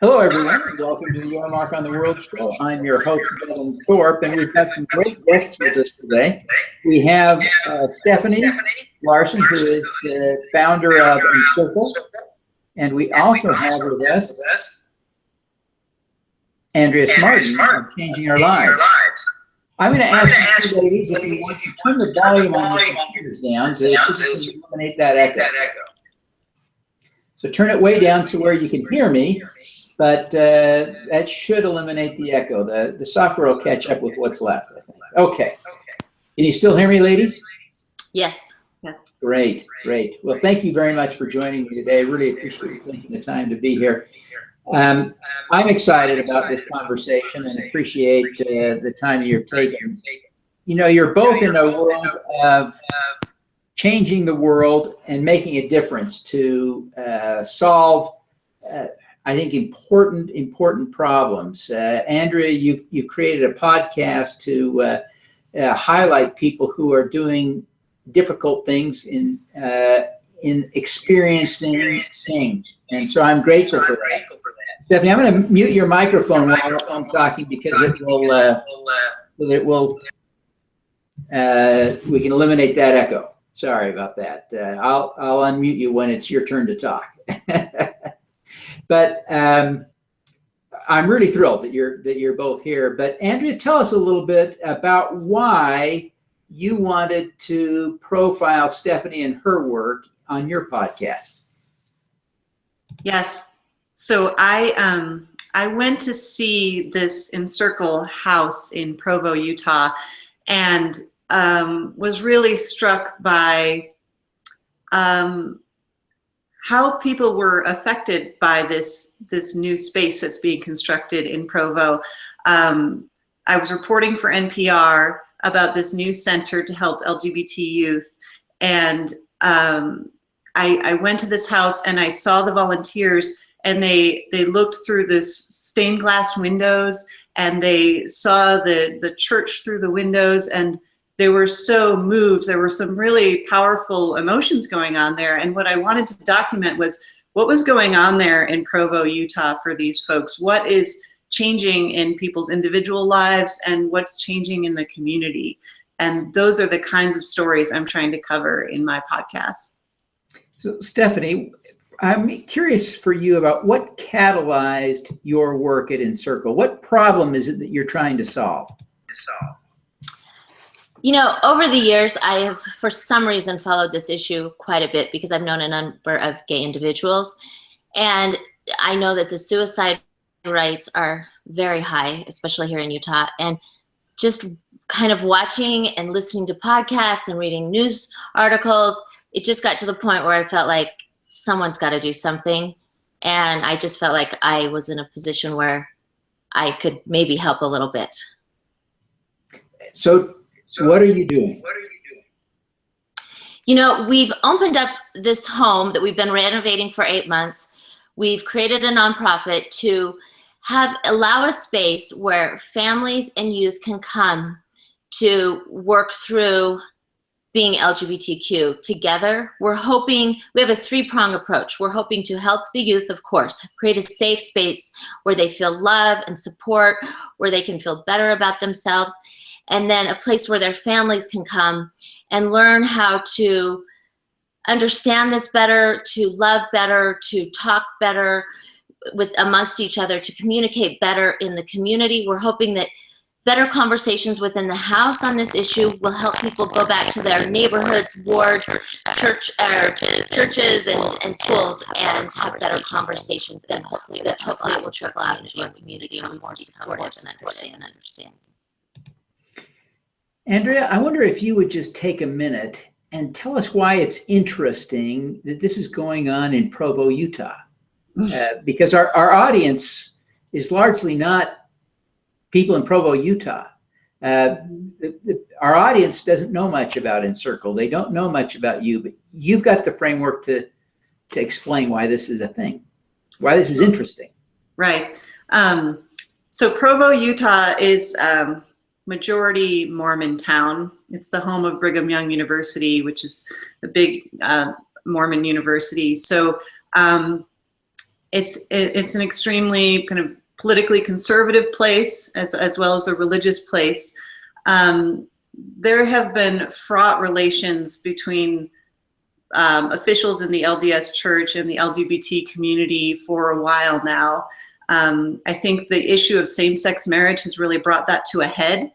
Hello, everyone, and welcome to the Your Mark on the World show. I'm your host, Devin Thorpe, and we've got some great guests with us today. We have Stephenie Larsen, who is the founder of Encircle, and we also have with us Andrea Smardon of Changing Our Lives. I'm going to ask you ladies if you want to turn the volume on your computers down to eliminate that echo. So turn it way down to where you can hear me. But that should eliminate the echo. The software will catch up with what's left, I think. Okay. Can you still hear me, ladies? Yes. Yes. Great, great. Well, thank you very much for joining me today. I really appreciate you taking the time to be here. I'm excited about this conversation and appreciate the time you've taken. You know, you're both in a world of changing the world and making a difference to solve I think important problems. Andrea, you've created a podcast to highlight people who are doing difficult things in experiencing change, and so I'm grateful for that. Stephenie, I'm going to mute your microphone while I'm talking because it will we can eliminate that echo. Sorry about that. I'll unmute you when it's your turn to talk. But I'm really thrilled that you're both here. But Andrea, tell us a little bit about why you wanted to profile Stephenie and her work on your podcast. Yes. So I went to see this Encircle house in Provo, Utah, and was really struck by how people were affected by this new space that's being constructed in Provo. I was reporting for NPR about this new center to help LGBT youth, and I went to this house and I saw the volunteers, and they looked through this stained glass windows, and they saw the church through the windows, and they were so moved. There were some really powerful emotions going on there. And what I wanted to document was what was going on there in Provo, Utah for these folks. What is changing in people's individual lives and what's changing in the community? And those are the kinds of stories I'm trying to cover in my podcast. So Stephenie, I'm curious for you about what catalyzed your work at Encircle. What problem is it that you're trying to solve? You know, over the years, I have, for some reason, followed this issue quite a bit because I've known a number of gay individuals. And I know that the suicide rates are very high, especially here in Utah. And just kind of watching and listening to podcasts and reading news articles, it just got to the point where I felt like someone's got to do something. And I just felt like I was in a position where I could maybe help a little bit. So what are you doing? You know, we've opened up this home that we've been renovating for 8 months. We've created a nonprofit to allow a space where families and youth can come to work through being LGBTQ together. We're hoping, we have a three-prong approach. We're hoping to help the youth, of course, create a safe space where they feel love and support, where they can feel better about themselves, and then a place where their families can come and learn how to understand this better, to love better, to talk better amongst each other, to communicate better in the community. We're hoping that better conversations within the house on this issue will help people go back to their neighborhoods, wards, churches and schools and have better conversations, and hopefully it will trickle out into your community and more supportive and understanding. Andrea, I wonder if you would just take a minute and tell us why it's interesting that this is going on in Provo, Utah. Because our audience is largely not people in Provo, Utah. Our audience doesn't know much about Encircle. They don't know much about you, but you've got the framework to explain why this is a thing, why this is interesting. Right. So Provo, Utah is majority Mormon town. It's the home of Brigham Young University, which is the big Mormon university. So it's an extremely kind of politically conservative place as well as a religious place. There have been fraught relations between officials in the LDS Church and the LGBT community for a while now. I think the issue of same-sex marriage has really brought that to a head,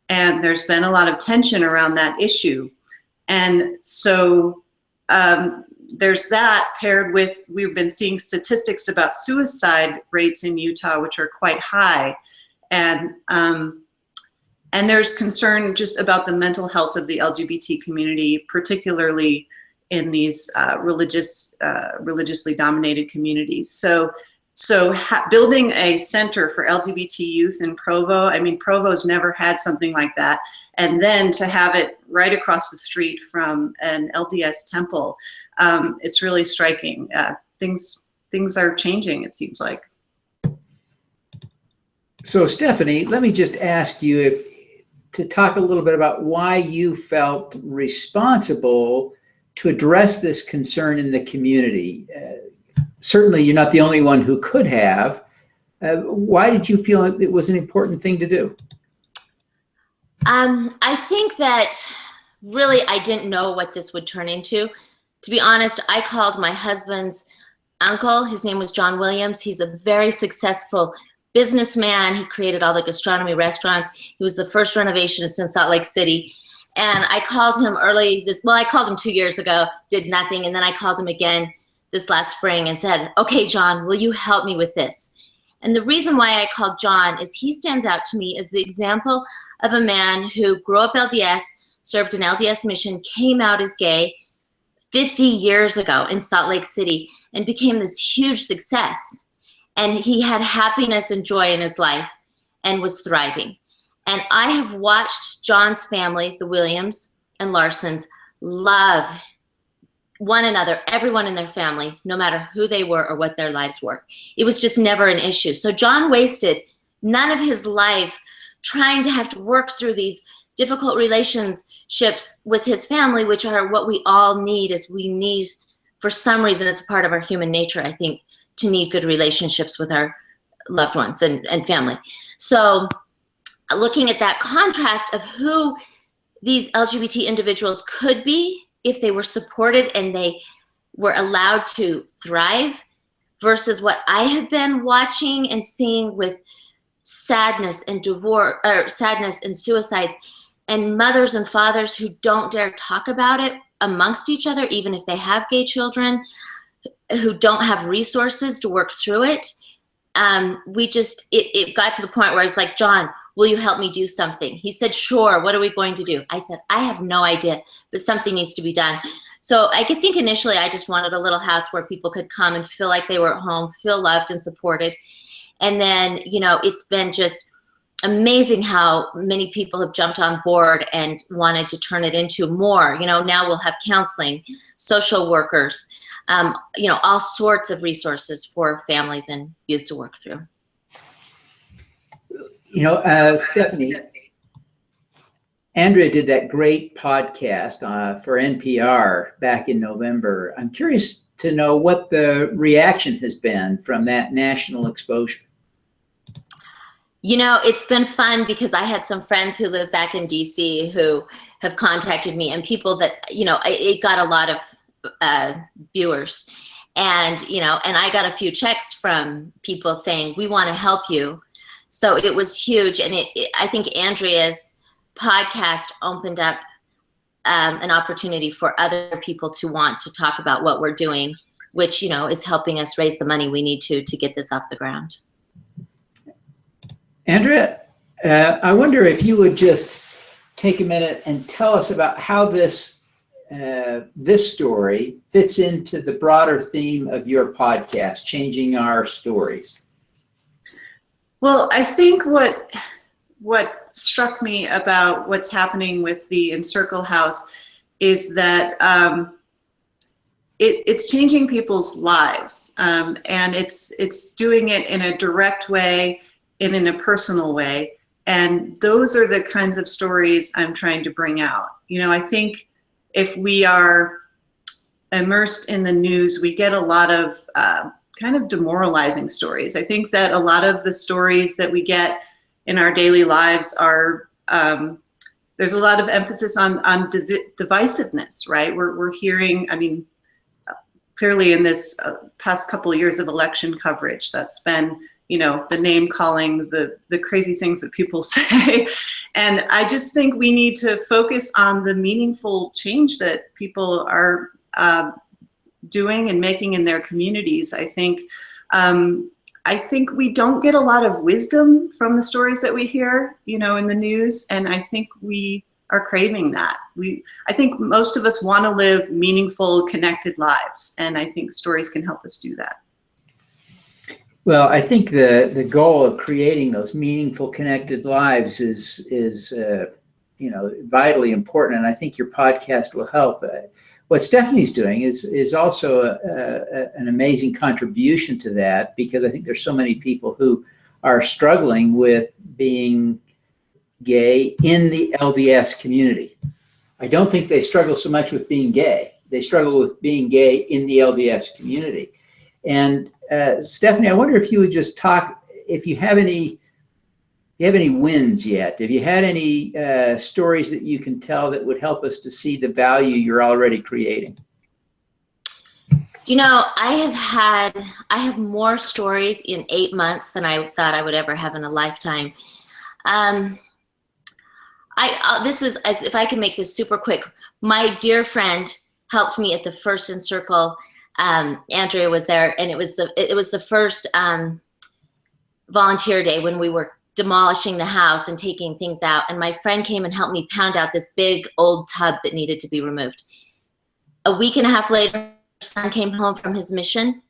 and there's been a lot of tension around that issue. And so there's that paired with, we've been seeing statistics about suicide rates in Utah, which are quite high. And there's concern just about the mental health of the LGBT community, particularly in these religiously dominated communities. So building a center for LGBT youth in Provo, I mean, Provo's never had something like that. And then to have it right across the street from an LDS temple, it's really striking. Things are changing, it seems like. So Stephenie, let me just ask you to talk a little bit about why you felt responsible to address this concern in the community. Certainly, you're not the only one who could have. Why did you feel it was an important thing to do? I think that really I didn't know what this would turn into. To be honest, I called my husband's uncle. His name was John Williams. He's a very successful businessman. He created all the gastronomy restaurants. He was the first renovationist in Salt Lake City. And I called him I called him 2 years ago, did nothing. And then I called him again this last spring and said, okay, John, will you help me with this? And the reason why I called John is he stands out to me as the example of a man who grew up LDS, served an LDS mission, came out as gay 50 years ago in Salt Lake City and became this huge success. And he had happiness and joy in his life and was thriving. And I have watched John's family, the Williams and Larsens, love one another, everyone in their family, no matter who they were or what their lives were. It was just never an issue. So John wasted none of his life trying to have to work through these difficult relationships with his family, which are what we all need. Is we need, for some reason, it's a part of our human nature, I think, to need good relationships with our loved ones and family. So looking at that contrast of who these LGBT individuals could be if they were supported and they were allowed to thrive versus what I have been watching and seeing with sadness and divorce, or sadness and suicides, and mothers and fathers who don't dare talk about it amongst each other, even if they have gay children, who don't have resources to work through it. It got to the point where I was like, John, will you help me do something? He said, sure, what are we going to do? I said, I have no idea, but something needs to be done. So I could think initially I just wanted a little house where people could come and feel like they were at home, feel loved and supported. And then, it's been just amazing how many people have jumped on board and wanted to turn it into more. Now we'll have counseling, social workers, all sorts of resources for families and youth to work through. Stephenie, Andrea did that great podcast for NPR back in November. I'm curious to know what the reaction has been from that national exposure. It's been fun because I had some friends who live back in DC who have contacted me, and people that, it got a lot of viewers, and I got a few checks from people saying, we want to help you. So it was huge. And I think Andrea's podcast opened up an opportunity for other people to want to talk about what we're doing, which, is helping us raise the money we need to get this off the ground. Andrea, I wonder if you would just take a minute and tell us about how this story fits into the broader theme of your podcast, Changing Our Stories. Well, I think what struck me about what's happening with the Encircle house is that it's changing people's lives, and it's doing it in a direct way and in a personal way. And those are the kinds of stories I'm trying to bring out. I think if we are immersed in the news, we get a lot of kind of demoralizing stories. I think that a lot of the stories that we get in our daily lives are, there's a lot of emphasis on divisiveness, right? We're hearing, I mean, clearly in this past couple of years of election coverage, that's been, you know, the name calling, the crazy things that people say. And I just think we need to focus on the meaningful change that people are doing and making in their communities. I think we don't get a lot of wisdom from the stories that we hear, you know, in the news, and I think we are craving that. I think most of us want to live meaningful, connected lives, and I think stories can help us do that. Well, I think the goal of creating those meaningful, connected lives is you know, vitally important, and I think your podcast will help. What Stephenie's doing is also an amazing contribution to that, because I think there's so many people who are struggling with being gay in the LDS community. I don't think they struggle so much with being gay. They struggle with being gay in the LDS community. And Stephenie, I wonder if you would just talk, if you have any wins yet, if you had any stories that you can tell that would help us to see the value you're already creating. You know, I have more stories in 8 months than I thought I would ever have in a lifetime. This is, as if I can make this super quick. My dear friend helped me at the first Encircle. Andrea was there, and it was the first volunteer day when we were demolishing the house and taking things out. And my friend came and helped me pound out this big old tub that needed to be removed. A week and a half later, her son came home from his mission,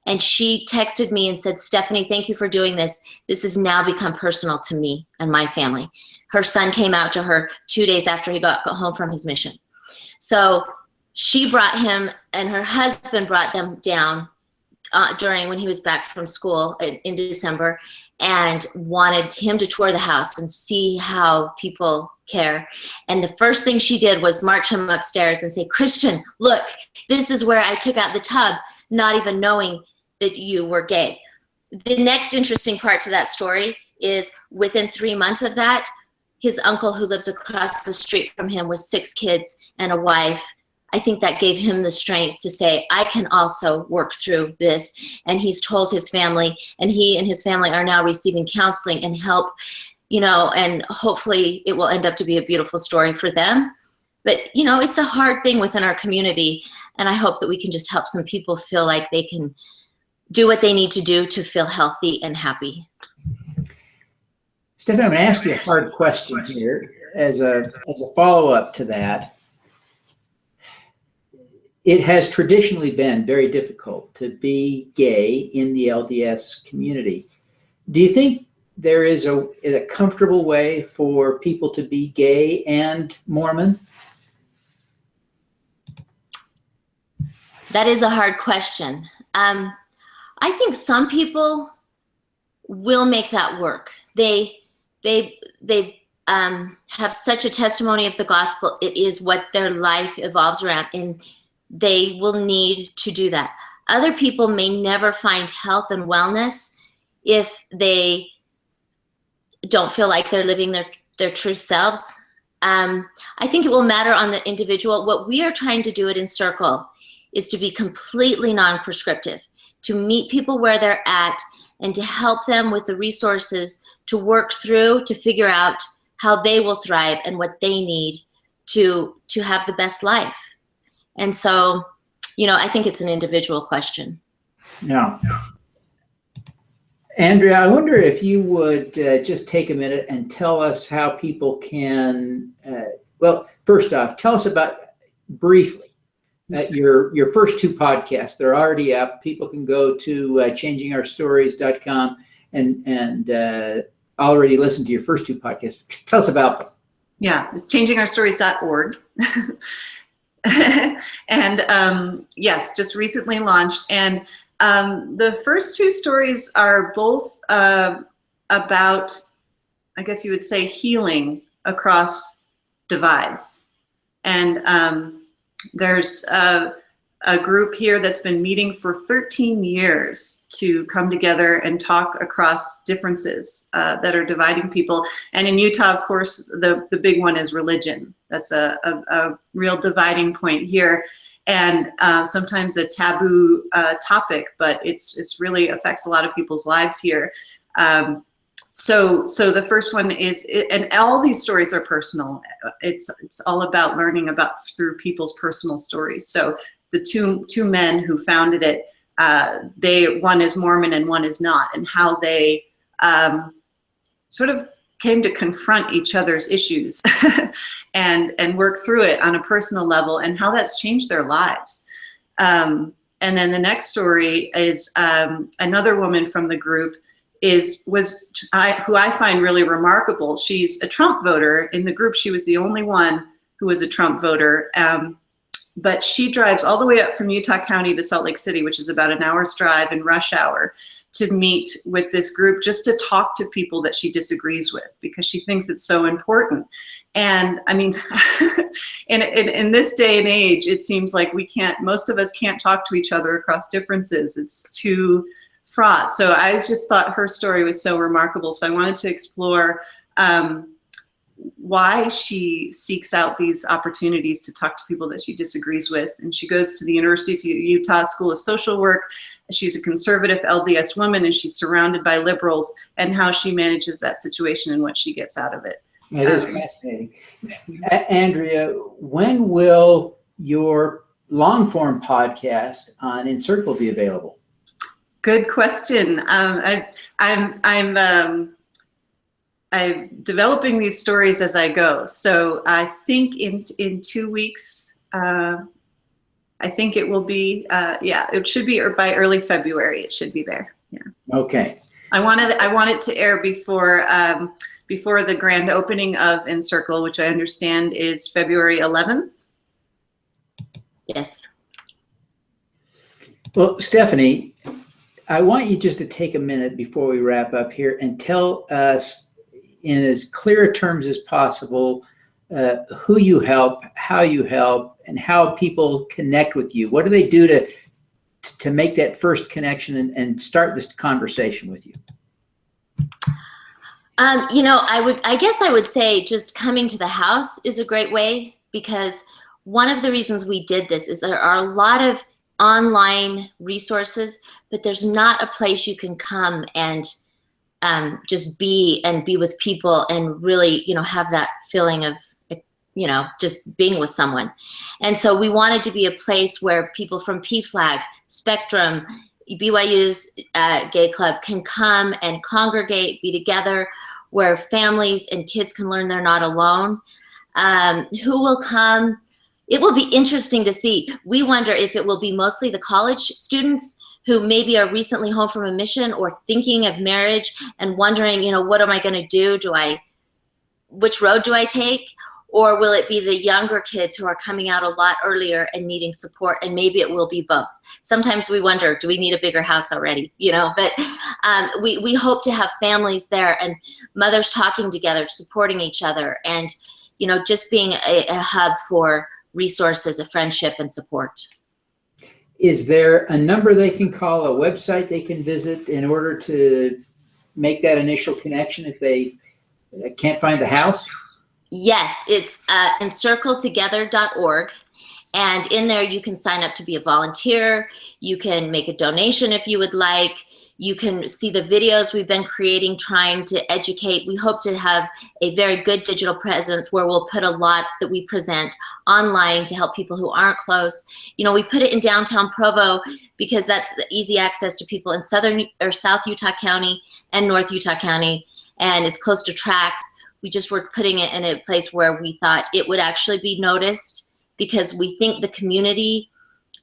and she texted me and said, "Stephenie, thank you for doing this. This has now become personal to me and my family." Her son came out to her 2 days after he got home from his mission. So she brought him, and her husband brought them down during when he was back from school in December, and wanted him to tour the house and see how people care. And the first thing she did was march him upstairs and say, "Christian, look, this is where I took out the tub, not even knowing that you were gay." The next interesting part to that story is within 3 months of that, his uncle, who lives across the street from him with 6 kids and a wife, I think that gave him the strength to say, I can also work through this. And he's told his family, and he and his family are now receiving counseling and help, you know, and hopefully it will end up to be a beautiful story for them. But, you know, it's a hard thing within our community, and I hope that we can just help some people feel like they can do what they need to do to feel healthy and happy. Stephenie, I'm going to ask you a hard question here as a follow-up to that. It has traditionally been very difficult to be gay in the LDS community. Do you think there is a comfortable way for people to be gay and Mormon? That is a hard question. I think some people will make that work. They have such a testimony of the gospel. It is what their life evolves around, and they will need to do that. Other people may never find health and wellness if they don't feel like they're living their true selves. I think it will matter on the individual. What we are trying to do at Encircle is to be completely non-prescriptive, to meet people where they're at and to help them with the resources to work through, to figure out how they will thrive and what they need to have the best life. And so, you know, I think it's an individual question. Yeah. Andrea, I wonder if you would just take a minute and tell us how people can, well, first off, tell us about, briefly, your first 2 podcasts. They're already up. People can go to changingourstories.com and already listen to your first 2 podcasts. Tell us about them. Yeah, it's changingourstories.org. And yes, just recently launched. And the first 2 stories are both about, I guess you would say, healing across divides. And there's a group here that's been meeting for 13 years to come together and talk across differences that are dividing people. And in Utah, of course, the big one is religion. That's a real dividing point here, and sometimes a taboo topic, but it's really affects a lot of people's lives here. So the first one is, and all these stories are personal. It's all about learning about through people's personal stories. So the two men who founded it, one is Mormon and one is not, and how they sort of came to confront each other's issues and work through it on a personal level, and how that's changed their lives. And then the next story is another woman from the group who I find really remarkable. She's a Trump voter. In the group, she was the only one who was a Trump voter. But she drives all the way up from Utah County to Salt Lake City, which is about an hour's drive in rush hour, to meet with this group just to talk to people that she disagrees with, because she thinks it's so important. And I mean, in this day and age, it seems like most of us can't talk to each other across differences. It's too fraught. So I just thought her story was so remarkable. So I wanted to explore why she seeks out these opportunities to talk to people that she disagrees with. And she goes to the University of Utah School of Social Work. She's a conservative LDS woman, and she's surrounded by liberals, and how she manages that situation and what she gets out of it. It is fascinating. Andrea, when will your long-form podcast on Encircle be available? Good question. I'm developing these stories as I go. So I think in 2 weeks, I think it will be, it should be by early February. It should be there. Yeah. Okay. I want it to air before the grand opening of Encircle, which I understand is February 11th. Yes. Well, Stephenie, I want you just to take a minute before we wrap up here and tell us in as clear terms as possible who you help, how you help, and how people connect with you. What do they do to make that first connection and start this conversation with you? I guess I would say just coming to the house is a great way, because one of the reasons we did this is there are a lot of online resources, but there's not a place you can come and just be with people and really, have that feeling of, just being with someone. And so we wanted to be a place where people from PFLAG, Spectrum, BYU's Gay Club can come and congregate, be together, where families and kids can learn they're not alone. Who will come? It will be interesting to see. We wonder if it will be mostly the college students who maybe are recently home from a mission or thinking of marriage and wondering, what am I going to do? Which road do I take? Or will it be the younger kids who are coming out a lot earlier and needing support? And maybe it will be both. Sometimes we wonder, do we need a bigger house already? But we hope to have families there and mothers talking together, supporting each other, and, just being a hub for resources of friendship and support. Is there a number they can call, a website they can visit in order to make that initial connection if they can't find the house? Yes, it's encircletogether.org. And in there, you can sign up to be a volunteer. You can make a donation if you would like. You can see the videos we've been creating, trying to educate. We hope to have a very good digital presence where we'll put a lot that we present online to help people who aren't close. We put it in downtown Provo because that's the easy access to people in South Utah County and North Utah County, and it's close to tracks. We just were putting it in a place where we thought it would actually be noticed, because we think the community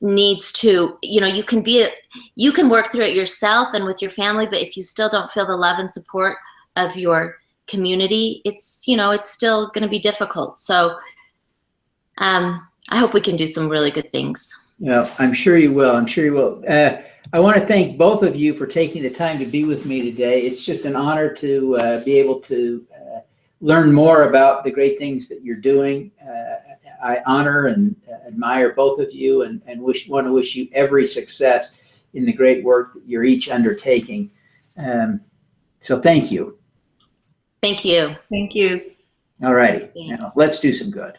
needs to, you can work through it yourself and with your family, but if you still don't feel the love and support of your community, it's still going to be difficult. So I hope we can do some really good things. I'm sure you will. I want to thank both of you for taking the time to be with me today. It's just an honor to be able to learn more about the great things that you're doing. I honor and admire both of you, and want to wish you every success in the great work that you're each undertaking. So thank you. Thank you. Thank you. All righty. Now let's do some good.